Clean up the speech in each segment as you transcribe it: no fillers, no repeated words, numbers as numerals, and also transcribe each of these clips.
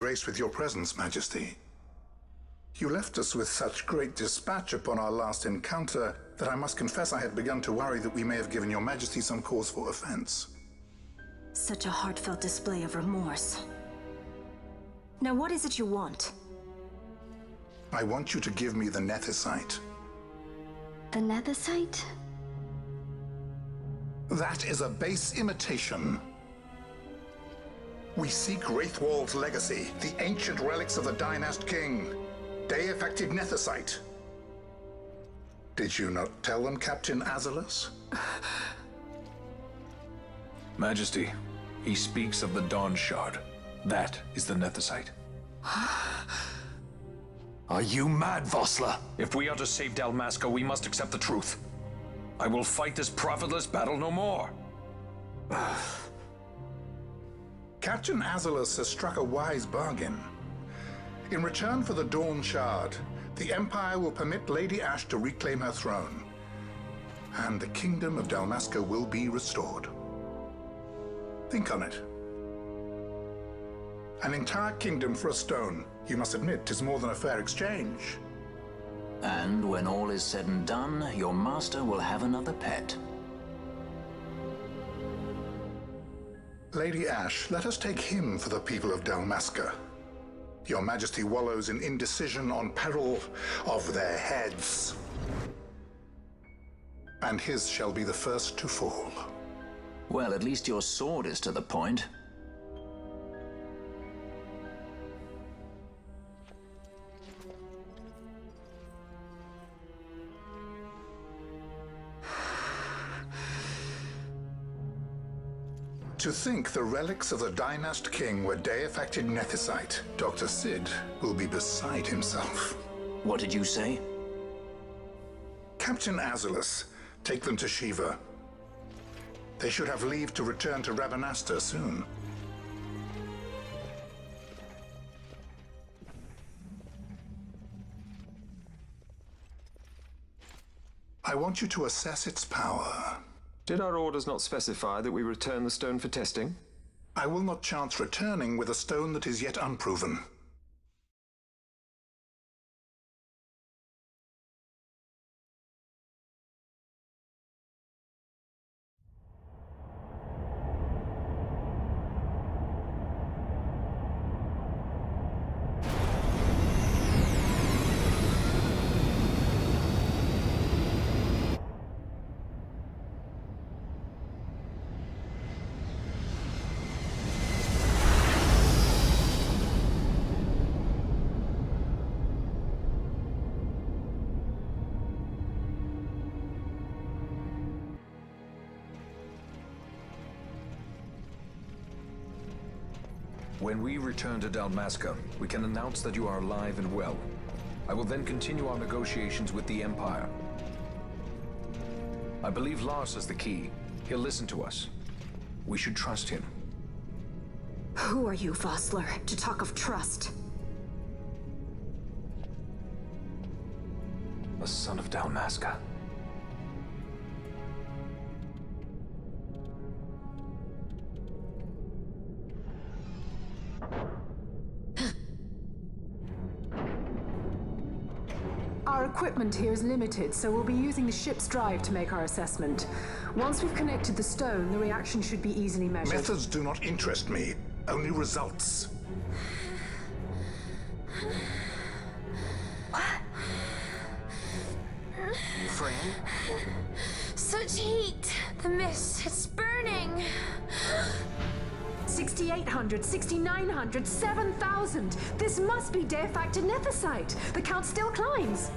Grace with your presence, Majesty. You left us with such great dispatch upon our last encounter that I must confess I had begun to worry that we may have given your Majesty some cause for offense. Such a heartfelt display of remorse. Now what is it you want? I want you to give me the Nethicite. The Nethicite? That is a base imitation. We seek Wraithwald's legacy, the ancient relics of the Dynast King. Day-affected Nethicite. Did you not tell them, Captain Azalus? Majesty, he speaks of the Dawn Shard. That is the Nethicite. Are you mad, Vossler? If we are to save Dalmasca, we must accept the truth. I will fight this profitless battle no more. Captain Azalus has struck a wise bargain. In return for the Dawn Shard, the Empire will permit Lady Ashe to reclaim her throne, and the Kingdom of Dalmasca will be restored. Think on it. An entire kingdom for a stone. You must admit, 'tis more than a fair exchange. And when all is said and done, your master will have another pet. Lady Ashe, let us take him for the people of Dalmasca. Your Majesty wallows in indecision on peril of their heads. And his shall be the first to fall. Well, at least your sword is to the point. To think the relics of the Dynast King were day-affected Nethicite, Dr. Sid will be beside himself. What did you say? Captain Azalus, take them to Shiva. They should have leave to return to Rabanastre soon. I want you to assess its power. Did our orders not specify that we return the stone for testing? I will not chance returning with a stone that is yet unproven. When we return to Dalmasca, we can announce that you are alive and well. I will then continue our negotiations with the Empire. I believe Lars has the key. He'll listen to us. We should trust him. Who are you, Vossler, to talk of trust? A son of Dalmasca. Our equipment here is limited, so we'll be using the ship's drive to make our assessment. Once we've connected the stone, the reaction should be easily measured. Methods do not interest me, only results. Friend? Such heat! The mist, it's burning! 6,800, 6,900, 7,000! This must be day-affected Nethicite! The count still climbs!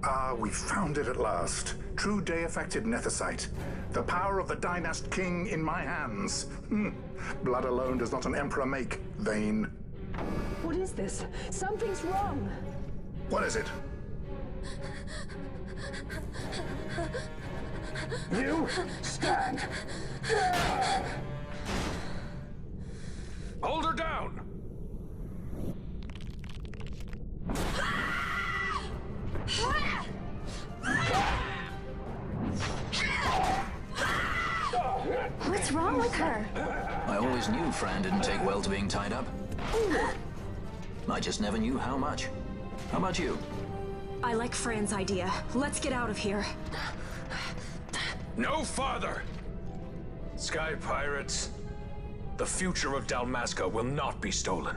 Ah, we found it at last. True day-affected Nethicite. The power of the Dynast King in my hands. Blood alone does not an emperor make, vain. What is this? Something's wrong! What is it? You stand. Hold her down! What's wrong with her? I always knew Fran didn't take well to being tied up. I just never knew how much. How about you? I like Fran's idea. Let's get out of here. No farther! Sky Pirates, the future of Dalmasca will not be stolen.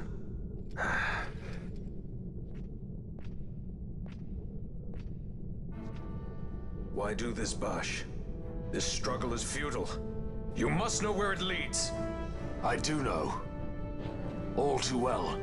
Why do this, Bash? This struggle is futile. You must know where it leads. I do know. All too well.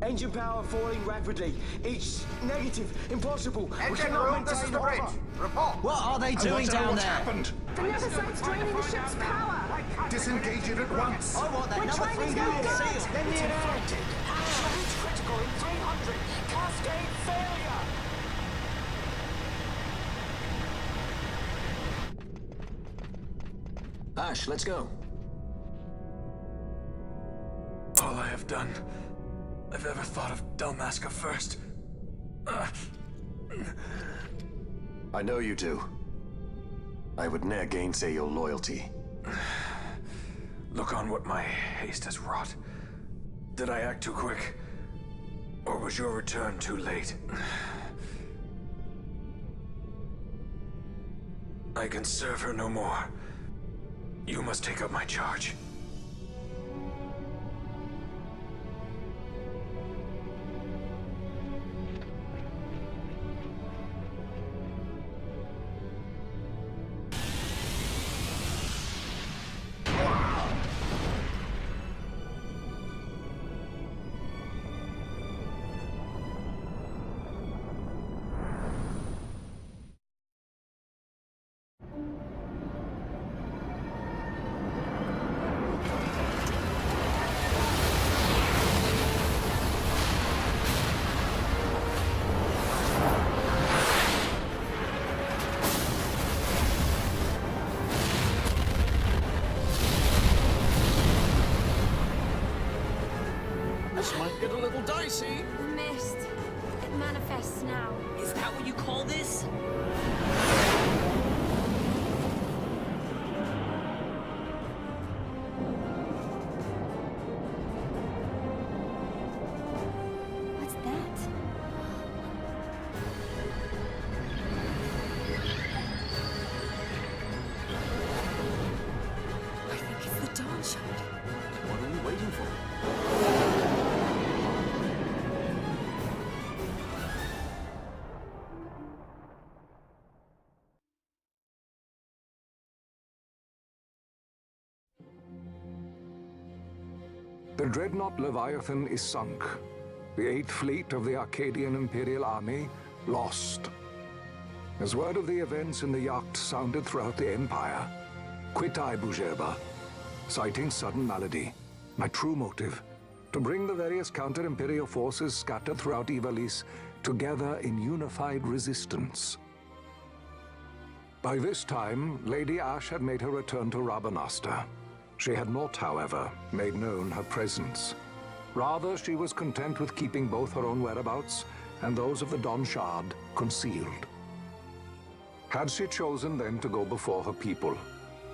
Engine power falling rapidly. It's negative. Impossible. Engine room, this is the bridge. Report. What are they doing down What's there? happened? The Neversite's draining the ship's power. Disengage it at once. I want that We're number trying to 3 go unit good. seal. Let me in on. It's critical in 300. Cascade failure. Ash, let's go. All I have done, I've ever thought of Dalmasca first. I know you do. I would ne'er gainsay your loyalty. Look on what my haste has wrought. Did I act too quick? Or was your return too late? I can serve her no more. You must take up my charge. get a little dicey. The mist. It manifests now. Is that what you call this? What's that? I think it's the dawn shard. What are we waiting for? The dreadnought Leviathan is sunk. The 8th Fleet of the Arcadian Imperial Army lost. As word of the events in the yacht sounded throughout the Empire, quit I Bujeba, citing sudden malady. My true motive, to bring the various counter-imperial forces scattered throughout Ivalice together in unified resistance. By this time, Lady Ash had made her return to Rabanastre. She had not, however, made known her presence. Rather, she was content with keeping both her own whereabouts and those of the Dawn Shard concealed. Had she chosen then to go before her people,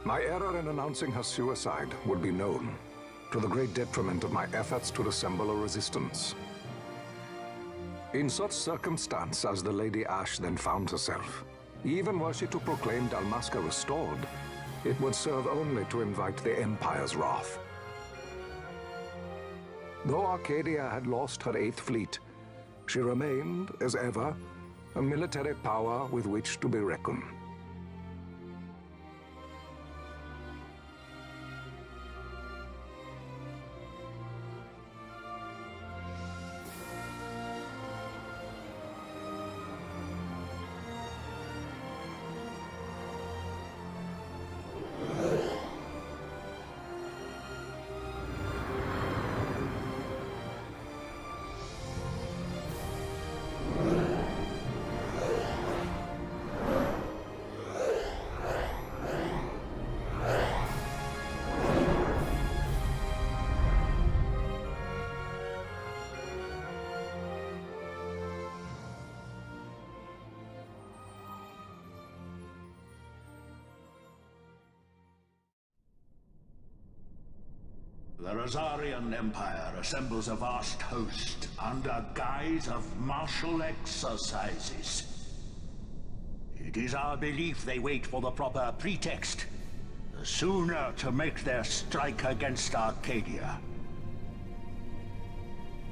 my error in announcing her suicide would be known, to the great detriment of my efforts to assemble a resistance. In such circumstance as the Lady Ash then found herself, even were she to proclaim Dalmasca restored, it would serve only to invite the Empire's wrath. Though Arcadia had lost her 8th Fleet, she remained, as ever, a military power with which to be reckoned. The Rosarian Empire assembles a vast host under guise of martial exercises. It is our belief they wait for the proper pretext, the sooner to make their strike against Arcadia.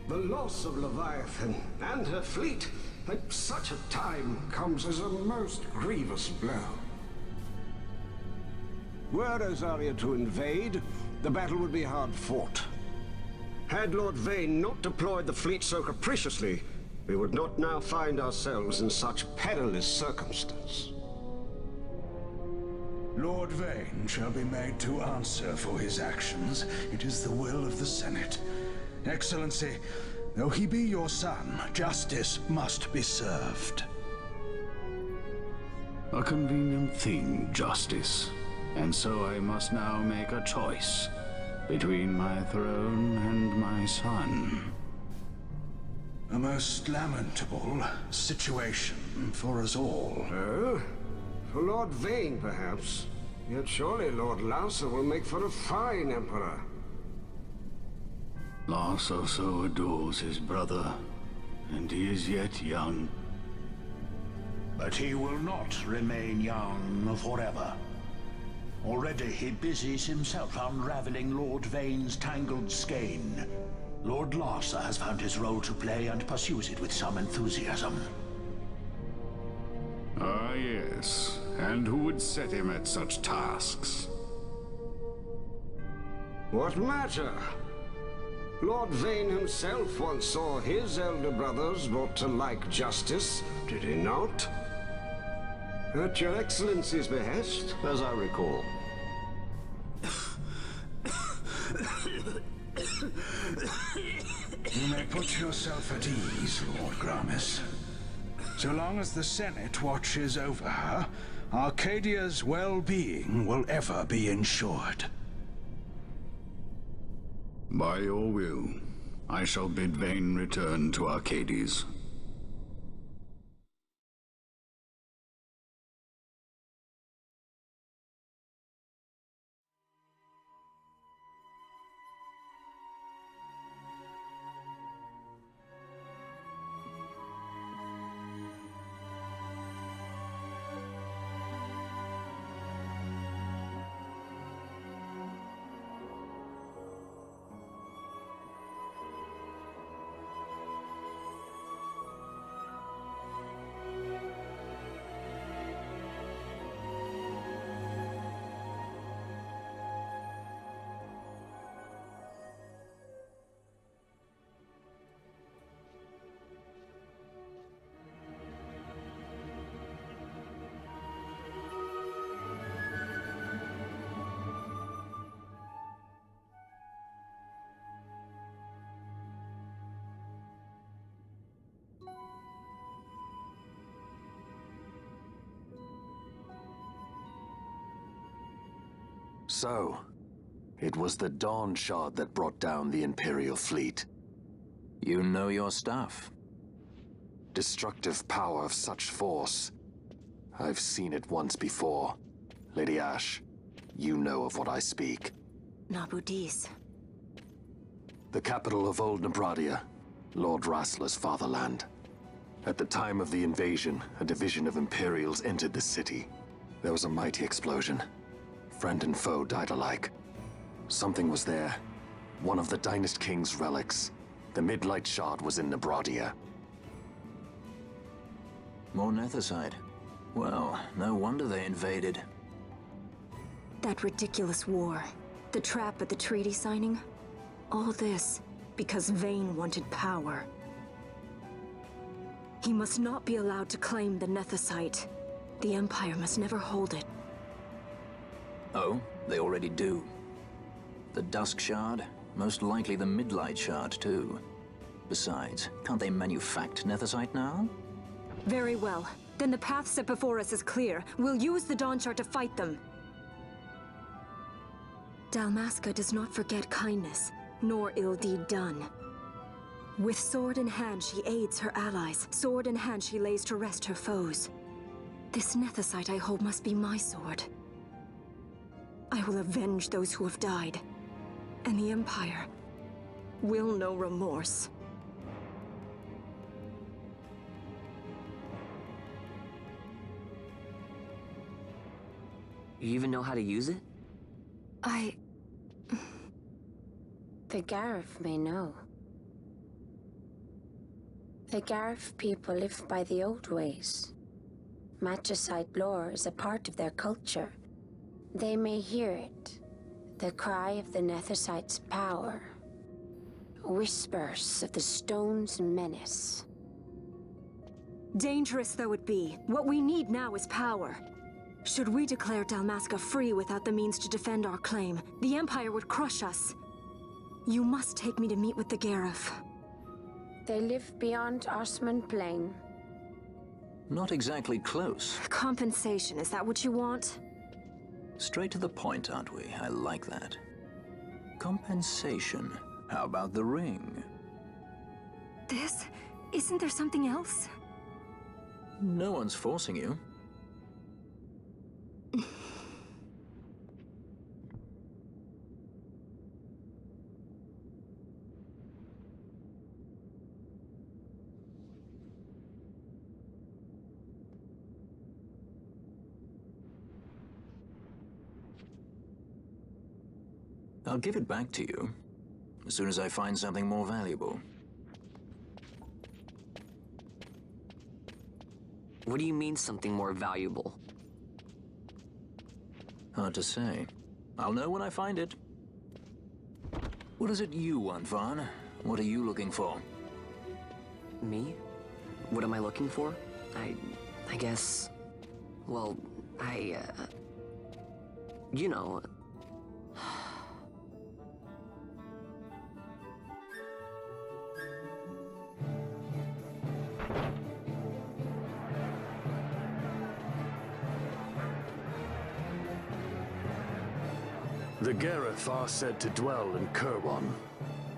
The loss of Leviathan and her fleet at such a time comes as a most grievous blow. Were Rosaria to invade, the battle would be hard fought. Had Lord Vane not deployed the fleet so capriciously, we would not now find ourselves in such perilous circumstance. Lord Vane shall be made to answer for his actions. It is the will of the Senate. Excellency, though he be your son, justice must be served. A convenient thing, justice. And so I must now make a choice between my throne and my son. A most lamentable situation for us all. Oh? For Lord Vane, perhaps. Yet surely Lord Larsa will make for a fine emperor. Larsa so adores his brother, and he is yet young. But he will not remain young forever. Already he busies himself unraveling Lord Vane's tangled skein. Lord Larsa has found his role to play and pursues it with some enthusiasm. Ah, yes. And who would set him at such tasks? What matter? Lord Vane himself once saw his elder brothers brought to like justice, did he not? At your Excellency's behest, as I recall. You may put yourself at ease, Lord Gramis. So long as the Senate watches over her, Arcadia's well-being will ever be ensured. By your will, I shall bid Vane return to Arcades. So, it was the Dawn Shard that brought down the Imperial fleet. You know your stuff. Destructive power of such force. I've seen it once before. Lady Ash, you know of what I speak. Nabudis. The capital of Old Nebradia, Lord Rassler's fatherland. At the time of the invasion, a division of Imperials entered the city. There was a mighty explosion. Friend and foe died alike. Something was there. One of the Dynast King's relics. The Midlight Shard was in Nebradia. More Netherite. Well, no wonder they invaded. That ridiculous war. The trap at the treaty signing. All this because Vane wanted power. He must not be allowed to claim the Netherite. The Empire must never hold it. Oh, they already do. The Dusk Shard, most likely the Midlight Shard too. Besides, can't they manufacture Netherite now? Very well. Then the path set before us is clear. We'll use the Dawn Shard to fight them. Dalmasca does not forget kindness, nor ill deed done. With sword in hand, she aids her allies. Sword in hand, she lays to rest her foes. This Netherite I hold must be my sword. I will avenge those who have died, and the Empire will know remorse. You even know how to use it? The Garif may know. The Garif people live by the old ways. Magicite lore is a part of their culture. They may hear it, the cry of the Netherite's power. Whispers of the stone's menace. Dangerous though it be, what we need now is power. Should we declare Dalmasca free without the means to defend our claim, the Empire would crush us. You must take me to meet with the Garif. They live beyond Osman Plain. Not exactly close. Compensation, is that what you want? Straight to the point, aren't we? I like that. Compensation. How about the ring? This? Isn't there something else? No one's forcing you. I'll give it back to you as soon as I find something more valuable. What do you mean something more valuable? Hard to say. I'll know when I find it. What is it you want, Vaughn? What are you looking for? Me? What am I looking for? I guess... Well, you know... The Garif are said to dwell in Kirwan.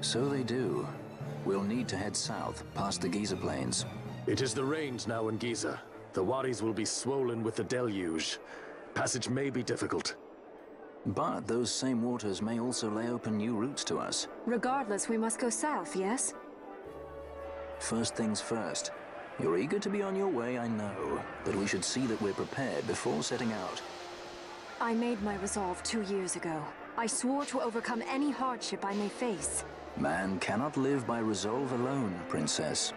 So they do. We'll need to head south, past the Giza Plains. It is the rains now in Giza. The wadis will be swollen with the deluge. Passage may be difficult. But those same waters may also lay open new routes to us. Regardless, we must go south, yes? First things first. You're eager to be on your way, I know. But we should see that we're prepared before setting out. I made my resolve 2 years ago. I swore to overcome any hardship I may face. Man cannot live by resolve alone, Princess.